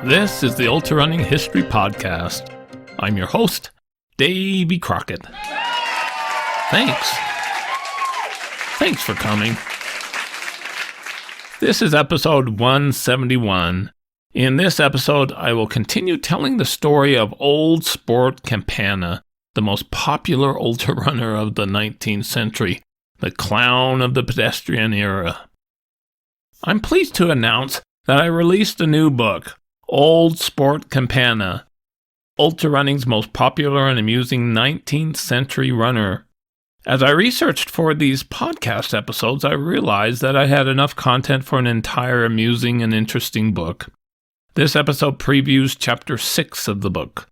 This is the Ultrarunning History Podcast. I'm your host, Davey Crockett. Thanks for coming. This is episode 171. In this episode, I will continue telling the story of Old Sport Campana, the most popular ultrarunner of the 19th century, the clown of the pedestrian era. I'm pleased to announce that I released a new book, Old Sport Campana, ultrarunning's most popular and amusing 19th century runner. As I researched for these podcast episodes, I realized that I had enough content for an entire amusing and interesting book. This episode previews Chapter 6 of the book.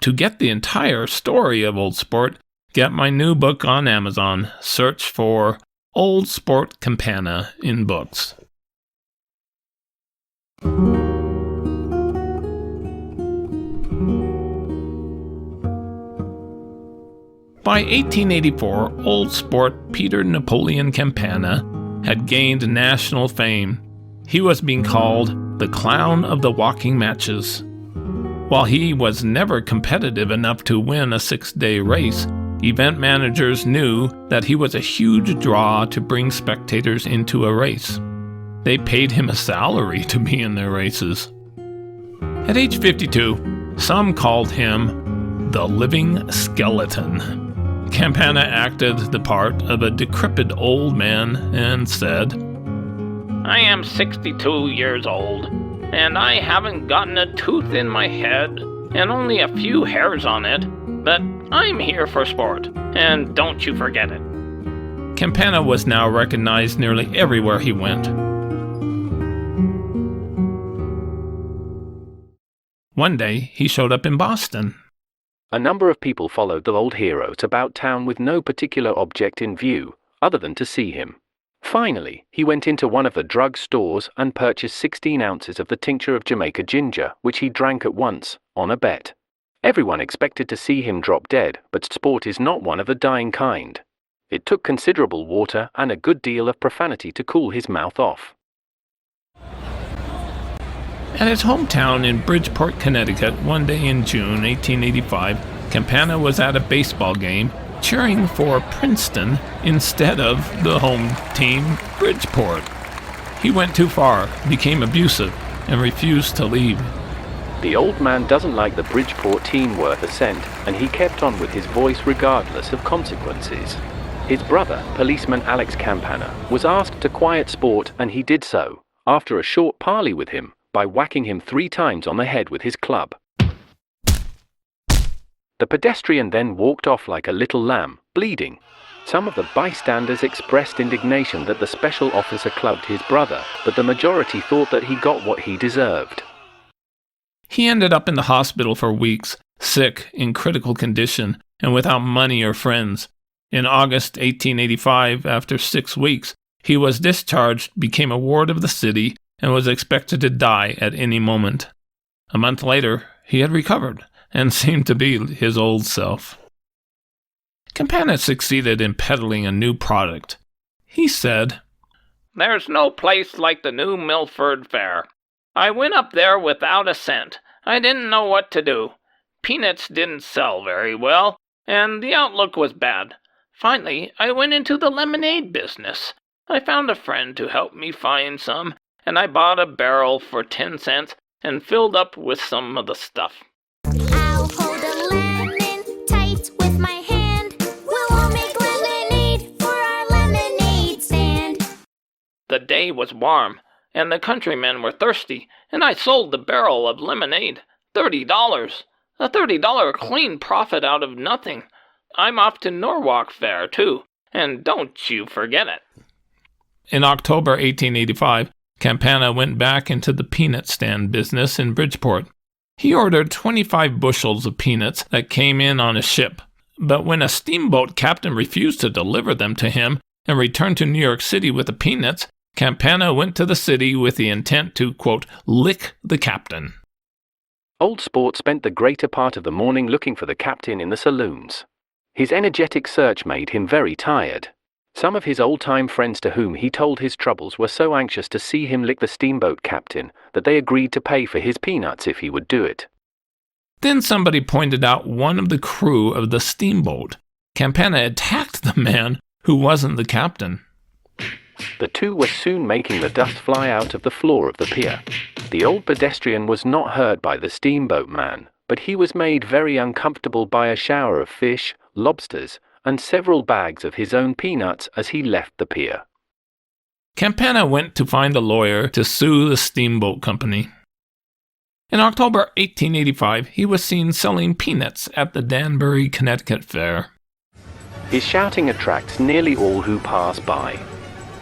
To get the entire story of Old Sport, get my new book on Amazon. Search for Old Sport Campana in books. By 1884, Old Sport Peter Napoleon Campana had gained national fame. He was being called the clown of the walking matches. While he was never competitive enough to win a 6-day race, event managers knew that he was a huge draw to bring spectators into a race. They paid him a salary to be in their races. At age 52, some called him the living skeleton. Campana acted the part of a decrepit old man and said, I am 62 years old, and I haven't gotten a tooth in my head, and only a few hairs on it, but I'm here for sport, and don't you forget it. Campana was now recognized nearly everywhere he went. One day, he showed up in Boston. A number of people followed the old hero about town with no particular object in view, other than to see him. Finally, he went into one of the drug stores and purchased 16 ounces of the tincture of Jamaica ginger, which he drank at once, on a bet. Everyone expected to see him drop dead, but sport is not one of the dying kind. It took considerable water and a good deal of profanity to cool his mouth off. At his hometown in Bridgeport, Connecticut, one day in June 1885, Campana was at a baseball game cheering for Princeton instead of the home team, Bridgeport. He went too far, became abusive, and refused to leave. The old man doesn't like the Bridgeport team worth a cent, and he kept on with his voice regardless of consequences. His brother, policeman Alex Campana, was asked to quiet sport, and he did so, after a short parley with him, by whacking him 3 times on the head with his club. The pedestrian then walked off like a little lamb, bleeding. Some of the bystanders expressed indignation that the special officer clubbed his brother, but the majority thought that he got what he deserved. He ended up in the hospital for weeks, sick, in critical condition, and without money or friends. In August 1885, after 6 weeks, he was discharged, became a ward of the city, and was expected to die at any moment. A month later, he had recovered and seemed to be his old self. Campana succeeded in peddling a new product. He said, There's no place like the New Milford Fair. I went up there without a cent. I didn't know what to do. Peanuts didn't sell very well, and the outlook was bad. Finally, I went into the lemonade business. I found a friend to help me find some, and I bought a barrel for 10 cents and filled up with some of the stuff. I'll hold a lemon tight with my hand. We'll all make lemonade for our lemonade stand. The day was warm, and the countrymen were thirsty, and I sold the barrel of lemonade. $30. A $30 clean profit out of nothing. I'm off to Norwalk Fair, too, and don't you forget it. In October 1885, Campana went back into the peanut stand business in Bridgeport. He ordered 25 bushels of peanuts that came in on a ship, but when a steamboat captain refused to deliver them to him and returned to New York City with the peanuts, Campana went to the city with the intent to, quote, lick the captain. Old Sport spent the greater part of the morning looking for the captain in the saloons. His energetic search made him very tired. Some of his old-time friends to whom he told his troubles were so anxious to see him lick the steamboat captain that they agreed to pay for his peanuts if he would do it. Then somebody pointed out one of the crew of the steamboat. Campana attacked the man who wasn't the captain. The two were soon making the dust fly out of the floor of the pier. The old pedestrian was not hurt by the steamboat man, but he was made very uncomfortable by a shower of fish, lobsters, and several bags of his own peanuts as he left the pier. Campana went to find a lawyer to sue the steamboat company. In October 1885, he was seen selling peanuts at the Danbury, Connecticut Fair. His shouting attracts nearly all who pass by.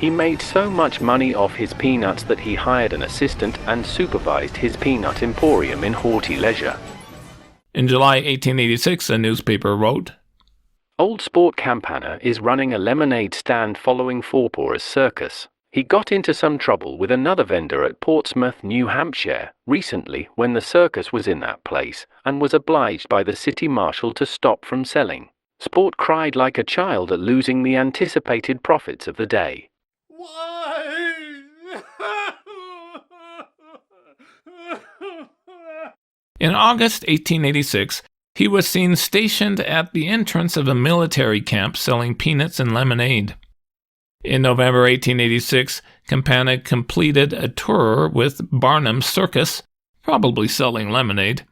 He made so much money off his peanuts that he hired an assistant and supervised his peanut emporium in haughty leisure. In July 1886, a newspaper wrote, Old Sport Campana is running a lemonade stand following Fourpaws Circus. He got into some trouble with another vendor at Portsmouth, New Hampshire, recently when the circus was in that place, and was obliged by the city marshal to stop from selling. Sport cried like a child at losing the anticipated profits of the day. Why? In August 1886, he was seen stationed at the entrance of a military camp selling peanuts and lemonade. In November 1886, Campana completed a tour with Barnum's Circus, probably selling lemonade,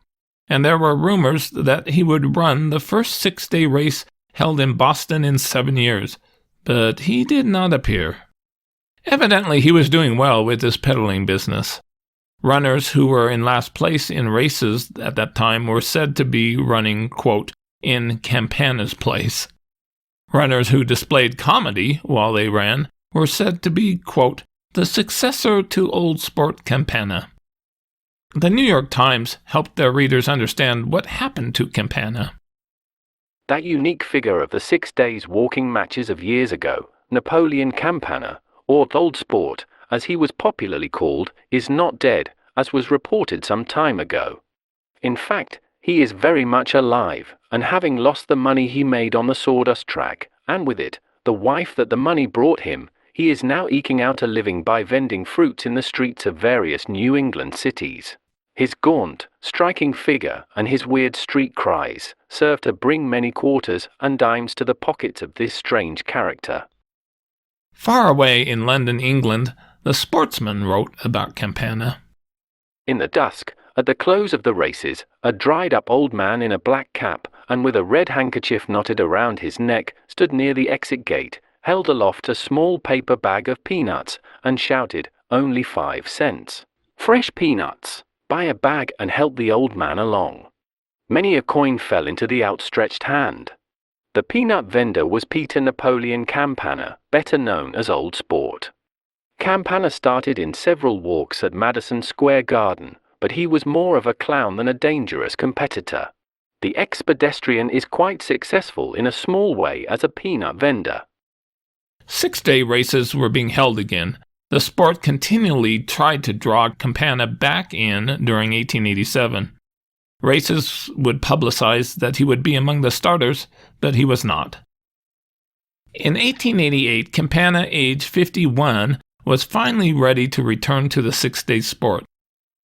and there were rumors that he would run the first 6-day race held in Boston in 7 years, but he did not appear. Evidently, he was doing well with his peddling business. Runners who were in last place in races at that time were said to be running, quote, in Campana's place. Runners who displayed comedy while they ran were said to be, quote, the successor to Old Sport Campana. The New York Times helped their readers understand what happened to Campana. That unique figure of the 6 days walking matches of years ago, Napoleon Campana, or Old Sport, as he was popularly called, is not dead, as was reported some time ago. In fact, he is very much alive, and having lost the money he made on the sawdust track, and with it, the wife that the money brought him, he is now eking out a living by vending fruits in the streets of various New England cities. His gaunt, striking figure and his weird street cries serve to bring many quarters and dimes to the pockets of this strange character. Far away in London, England, the Sportsman wrote about Campana. In the dusk, at the close of the races, a dried-up old man in a black cap and with a red handkerchief knotted around his neck stood near the exit gate, held aloft a small paper bag of peanuts, and shouted, "Only 5 cents. Fresh peanuts! Buy a bag and help the old man along." Many a coin fell into the outstretched hand. The peanut vendor was Peter Napoleon Campana, better known as Old Sport. Campana started in several walks at Madison Square Garden, but he was more of a clown than a dangerous competitor. The ex-pedestrian is quite successful in a small way as a peanut vendor. 6-day races were being held again. The sport continually tried to draw Campana back in during 1887. Races would publicize that he would be among the starters, but he was not. In 1888, Campana, age 51, was finally ready to return to the 6-day sport.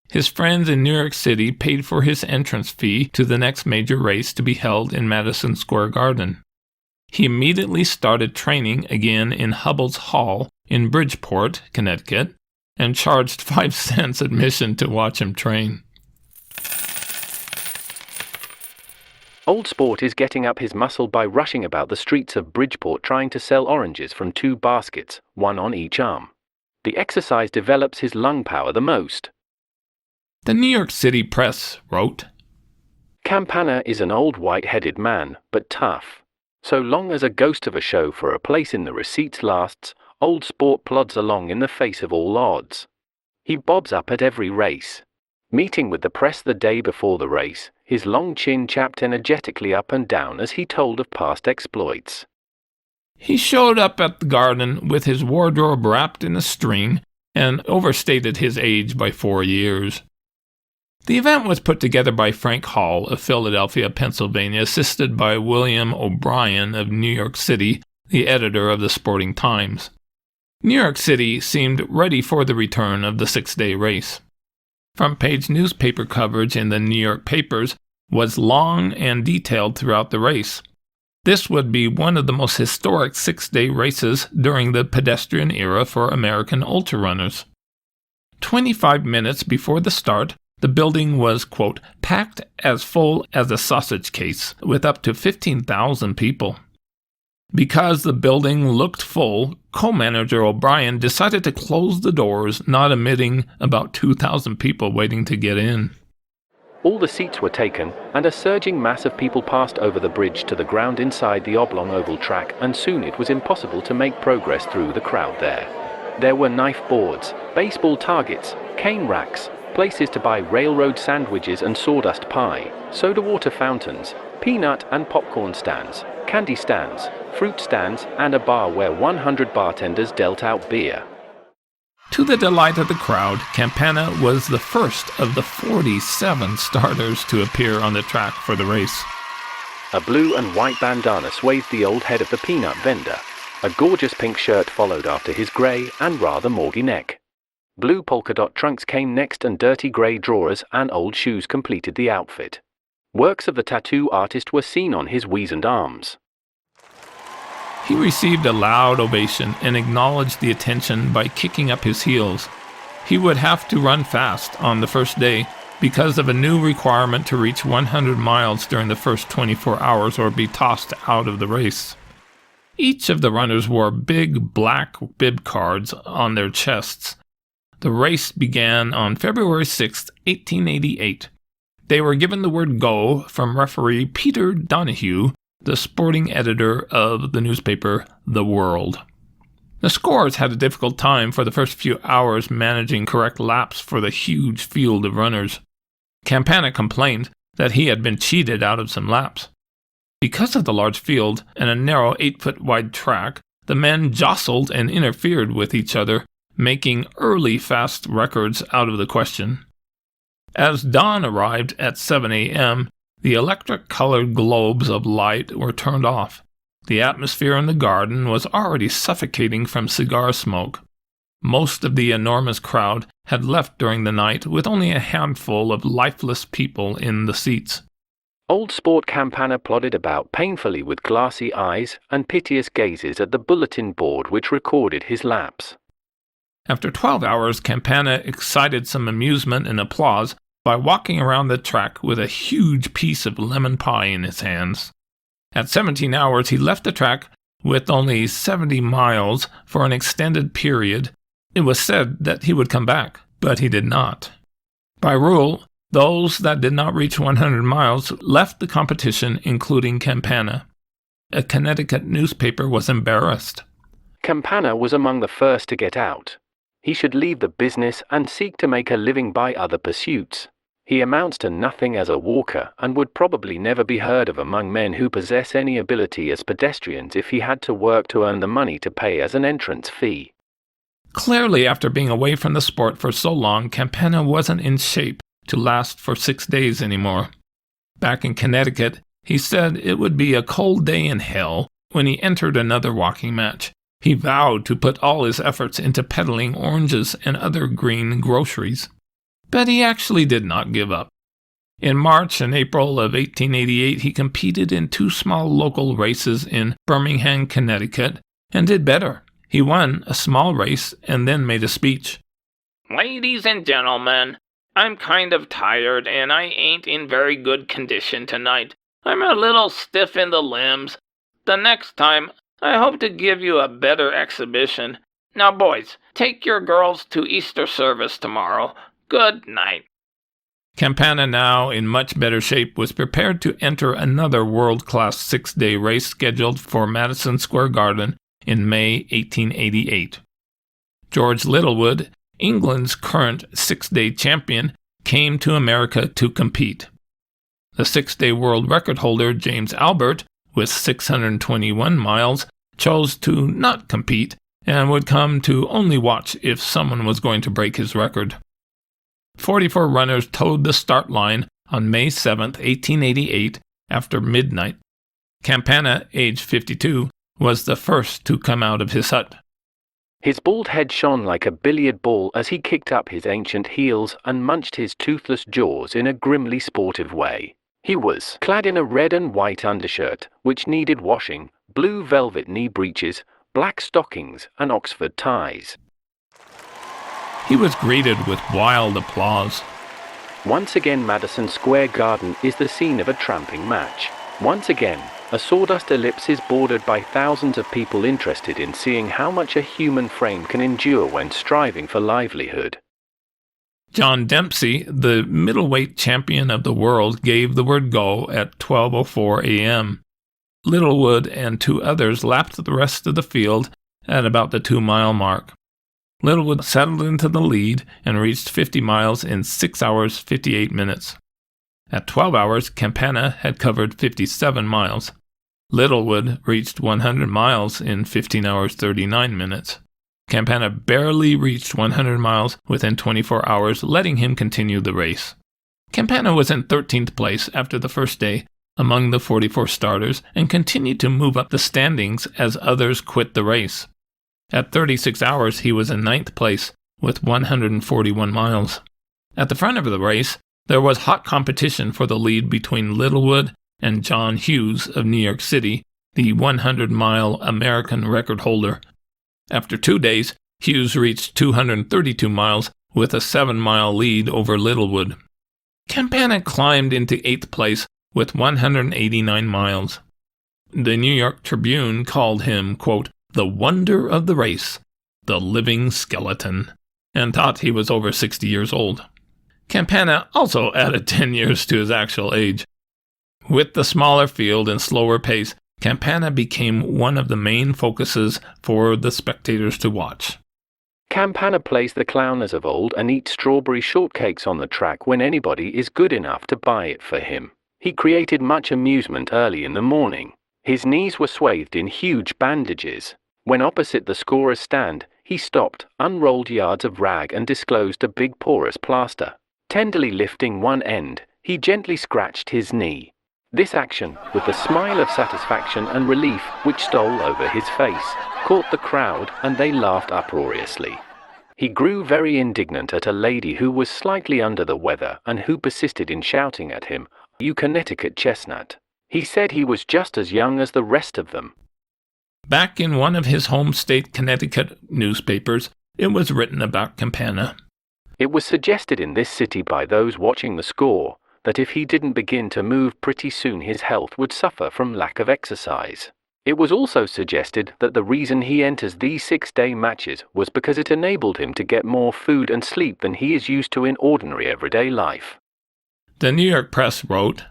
His friends in New York City paid for his entrance fee to the next major race to be held in Madison Square Garden. He immediately started training again in Hubbell's Hall in Bridgeport, Connecticut, and charged 5 cents admission to watch him train. Old Sport is getting up his muscle by rushing about the streets of Bridgeport trying to sell oranges from 2 baskets, one on each arm. The exercise develops his lung power the most. The New York City Press wrote, Campana is an old white-headed man, but tough. So long as a ghost of a show for a place in the receipts lasts, Old Sport plods along in the face of all odds. He bobs up at every race. Meeting with the press the day before the race, his long chin chapped energetically up and down as he told of past exploits. He showed up at the garden with his wardrobe wrapped in a string and overstated his age by 4 years. The event was put together by Frank Hall of Philadelphia, Pennsylvania, assisted by William O'Brien of New York City, the editor of the Sporting Times. New York City seemed ready for the return of the six-day race. Front-page newspaper coverage in the New York papers was long and detailed throughout the race. This would be one of the most historic six-day races during the pedestrian era for American ultrarunners. 25 minutes before the start, the building was, quote, packed as full as a sausage case, with up to 15,000 people. Because the building looked full, co-manager O'Brien decided to close the doors, not admitting about 2,000 people waiting to get in. All the seats were taken, and a surging mass of people passed over the bridge to the ground inside the oblong oval track, and soon it was impossible to make progress through the crowd there. There were knife boards, baseball targets, cane racks, places to buy railroad sandwiches and sawdust pie, soda water fountains, peanut and popcorn stands, candy stands, fruit stands, and a bar where 100 bartenders dealt out beer. To the delight of the crowd, Campana was the first of the 47 starters to appear on the track for the race. A blue and white bandana swathed the old head of the peanut vendor. A gorgeous pink shirt followed after his grey and rather morgy neck. Blue polka dot trunks came next, and dirty grey drawers and old shoes completed the outfit. Works of the tattoo artist were seen on his weazened arms. He received a loud ovation and acknowledged the attention by kicking up his heels. He would have to run fast on the first day because of a new requirement to reach 100 miles during the first 24 hours or be tossed out of the race. Each of the runners wore big black bib cards on their chests. The race began on February 6, 1888. They were given the word go from referee Peter Donahue, the sporting editor of the newspaper The World. The scorers had a difficult time for the first few hours managing correct laps for the huge field of runners. Campana complained that he had been cheated out of some laps. Because of the large field and a narrow 8-foot-wide track, the men jostled and interfered with each other, making early fast records out of the question. As dawn arrived at 7 a.m., the electric-colored globes of light were turned off. The atmosphere in the garden was already suffocating from cigar smoke. Most of the enormous crowd had left during the night, with only a handful of lifeless people in the seats. Old Sport Campana plodded about painfully with glassy eyes and piteous gazes at the bulletin board which recorded his laps. After 12 hours, Campana excited some amusement and applause by walking around the track with a huge piece of lemon pie in his hands. At 17 hours, he left the track with only 70 miles for an extended period. It was said that he would come back, but he did not. By rule, those that did not reach 100 miles left the competition, including Campana. A Connecticut newspaper was embarrassed. Campana was among the first to get out. He should leave the business and seek to make a living by other pursuits. He amounts to nothing as a walker and would probably never be heard of among men who possess any ability as pedestrians if he had to work to earn the money to pay as an entrance fee. Clearly, after being away from the sport for so long, Campana wasn't in shape to last for 6 days anymore. Back in Connecticut, he said it would be a cold day in hell when he entered another walking match. He vowed to put all his efforts into peddling oranges and other green groceries. But he actually did not give up. In March and April of 1888, he competed in 2 small local races in Birmingham, Connecticut, and did better. He won a small race and then made a speech. Ladies and gentlemen, I'm kind of tired and I ain't in very good condition tonight. I'm a little stiff in the limbs. The next time, I hope to give you a better exhibition. Now, boys, take your girls to Easter service tomorrow. Good night. Campana, now in much better shape, was prepared to enter another world-class 6-day race scheduled for Madison Square Garden in May 1888. George Littlewood, England's current 6-day champion, came to America to compete. The 6-day world record holder, James Albert, with 621 miles, chose to not compete and would come to only watch if someone was going to break his record. 44 runners towed the start line on May 7, 1888, after midnight. Campana, age 52, was the first to come out of his hut. His bald head shone like a billiard ball as he kicked up his ancient heels and munched his toothless jaws in a grimly sportive way. He was clad in a red and white undershirt, which needed washing, blue velvet knee breeches, black stockings, and Oxford ties. He was greeted with wild applause. Once again, Madison Square Garden is the scene of a tramping match. Once again, a sawdust ellipse is bordered by thousands of people interested in seeing how much a human frame can endure when striving for livelihood. John Dempsey, the middleweight champion of the world, gave the word go at 12:04 a.m. Littlewood and two others lapped the rest of the field at about the 2-mile mark. Littlewood settled into the lead and reached 50 miles in 6 hours 58 minutes. At 12 hours, Campana had covered 57 miles. Littlewood reached 100 miles in 15 hours 39 minutes. Campana barely reached 100 miles within 24 hours, letting him continue the race. Campana was in 13th place after the first day among the 44 starters and continued to move up the standings as others quit the race. At 36 hours, he was in 9th place with 141 miles. At the front of the race, there was hot competition for the lead between Littlewood and John Hughes of New York City, the 100-mile American record holder. After 2 days, Hughes reached 232 miles with a 7-mile lead over Littlewood. Campana climbed into 8th place with 189 miles. The New York Tribune called him, quote, the wonder of the race, the living skeleton, and thought he was over 60 years old. Campana also added 10 years to his actual age. With the smaller field and slower pace, Campana became one of the main focuses for the spectators to watch. Campana plays the clown as of old and eats strawberry shortcakes on the track when anybody is good enough to buy it for him. He created much amusement early in the morning. His knees were swathed in huge bandages. When opposite the scorer's stand, he stopped, unrolled yards of rag and disclosed a big porous plaster. Tenderly lifting one end, he gently scratched his knee. This action, with the smile of satisfaction and relief which stole over his face, caught the crowd and they laughed uproariously. He grew very indignant at a lady who was slightly under the weather and who persisted in shouting at him, "You Connecticut chestnut." He said he was just as young as the rest of them. Back in one of his home state Connecticut newspapers, it was written about Campana. It was suggested in this city by those watching the score that if he didn't begin to move pretty soon his health would suffer from lack of exercise. It was also suggested that the reason he enters these 6-day matches was because it enabled him to get more food and sleep than he is used to in ordinary everyday life. The New York Press wrote,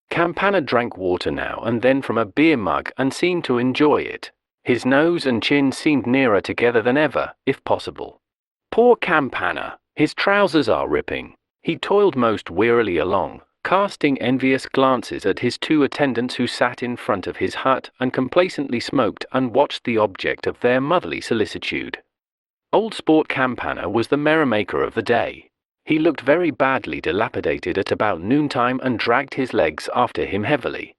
Campana drank water now and then from a beer mug and seemed to enjoy it. His nose and chin seemed nearer together than ever, if possible. Poor Campana, his trousers are ripping. He toiled most wearily along, casting envious glances at his two attendants who sat in front of his hut and complacently smoked and watched the object of their motherly solicitude. Old Sport Campana was the merrymaker of the day. He looked very badly dilapidated at about noontime and dragged his legs after him heavily.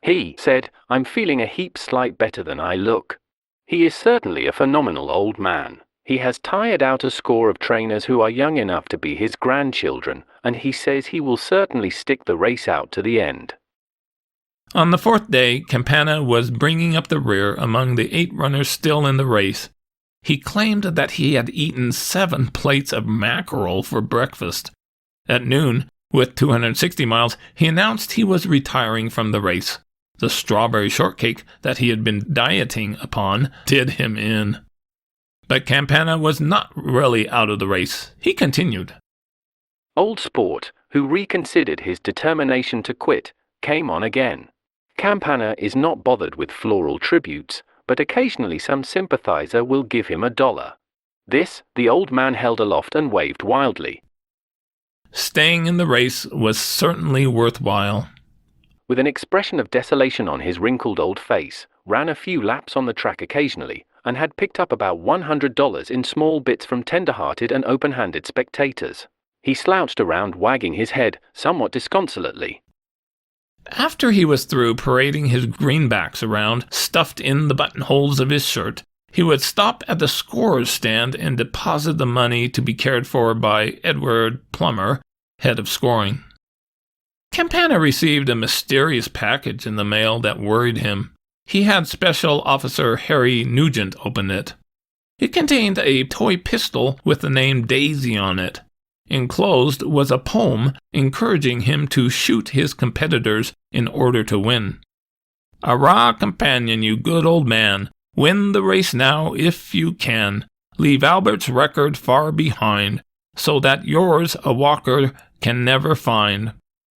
He said, "I'm feeling a heap slight better than I look." He is certainly a phenomenal old man. He has tired out a score of trainers who are young enough to be his grandchildren, and he says he will certainly stick the race out to the end. On the 4th day, Campana was bringing up the rear among the 8 runners still in the race. He claimed that he had eaten 7 plates of mackerel for breakfast. At noon, with 260 miles, he announced he was retiring from the race. The strawberry shortcake that he had been dieting upon did him in. But Campana was not really out of the race. He continued. Old Sport, who reconsidered his determination to quit, came on again. Campana is not bothered with floral tributes, but occasionally some sympathizer will give him $1. This, the old man held aloft and waved wildly. Staying in the race was certainly worthwhile. With an expression of desolation on his wrinkled old face, ran a few laps on the track occasionally, and had picked up about $100 in small bits from tender-hearted and open-handed spectators. He slouched around wagging his head, somewhat disconsolately. After he was through parading his greenbacks around, stuffed in the buttonholes of his shirt, he would stop at the scorer's stand and deposit the money to be cared for by Edward Plummer, head of scoring. Campana received a mysterious package in the mail that worried him. He had Special Officer Harry Nugent open it. It contained a toy pistol with the name Daisy on it. Enclosed was a poem encouraging him to shoot his competitors in order to win. "Arrah, companion, you good old man, win the race now if you can. Leave Albert's record far behind, so that yours a walker can never find.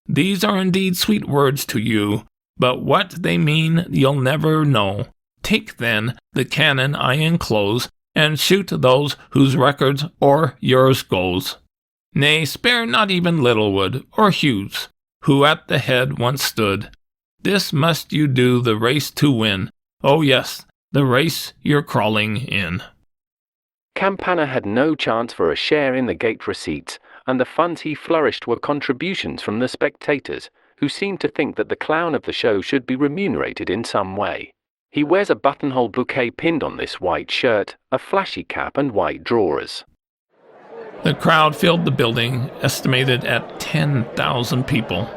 These are indeed sweet words to you, but what they mean you'll never know. Take then the cannon I enclose, and shoot those whose records o'er yours goes. Nay, spare not even Littlewood or Hughes, who at the head once stood. This must you do the race to win. Oh yes, the race you're crawling in." Campana had no chance for a share in the gate receipts, and the funds he flourished were contributions from the spectators, who seemed to think that the clown of the show should be remunerated in some way. He wears a buttonhole bouquet pinned on this white shirt, a flashy cap and white drawers. The crowd filled the building, estimated at 10,000 people.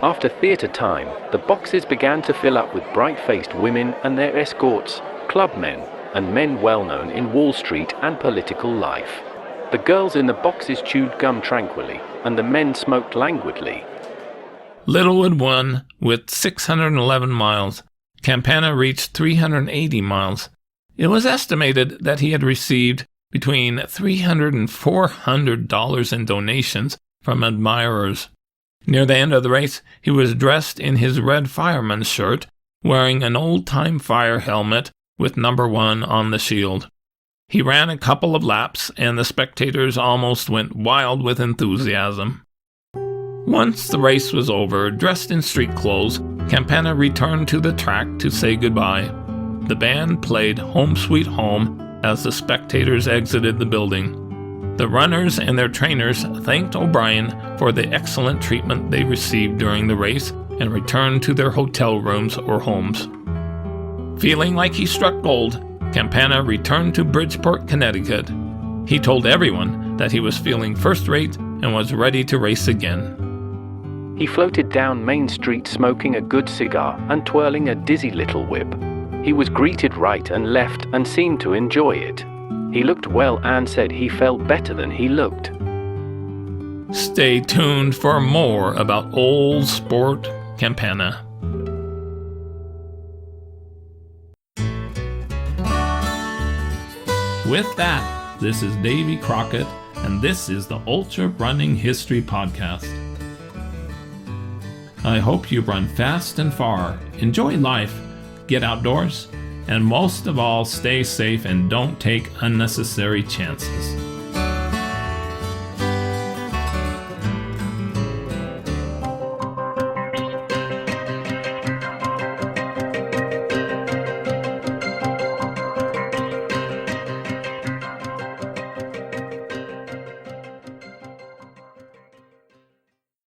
After theatre time, the boxes began to fill up with bright-faced women and their escorts, clubmen, and men well known in Wall Street and political life. The girls in the boxes chewed gum tranquilly, and the men smoked languidly. Littlewood won with 611 miles. Campana reached 380 miles. It was estimated that he had received between $300 and $400 in donations from admirers. Near the end of the race, he was dressed in his red fireman's shirt, wearing an old-time fire helmet with number 1 on the shield. He ran a couple of laps, and the spectators almost went wild with enthusiasm. Once the race was over, dressed in street clothes, Campana returned to the track to say goodbye. The band played Home Sweet Home as the spectators exited the building. The runners and their trainers thanked O'Brien for the excellent treatment they received during the race and returned to their hotel rooms or homes. Feeling like he struck gold, Campana returned to Bridgeport, Connecticut. He told everyone that he was feeling first-rate and was ready to race again. He floated down Main Street smoking a good cigar and twirling a dizzy little whip. He was greeted right and left and seemed to enjoy it. He looked well and said he felt better than he looked. Stay tuned for more about Old Sport Campana. With that, this is Davy Crockett, and this is the Ultrarunning History Podcast. I hope you run fast and far, enjoy life, get outdoors, and most of all, stay safe and don't take unnecessary chances.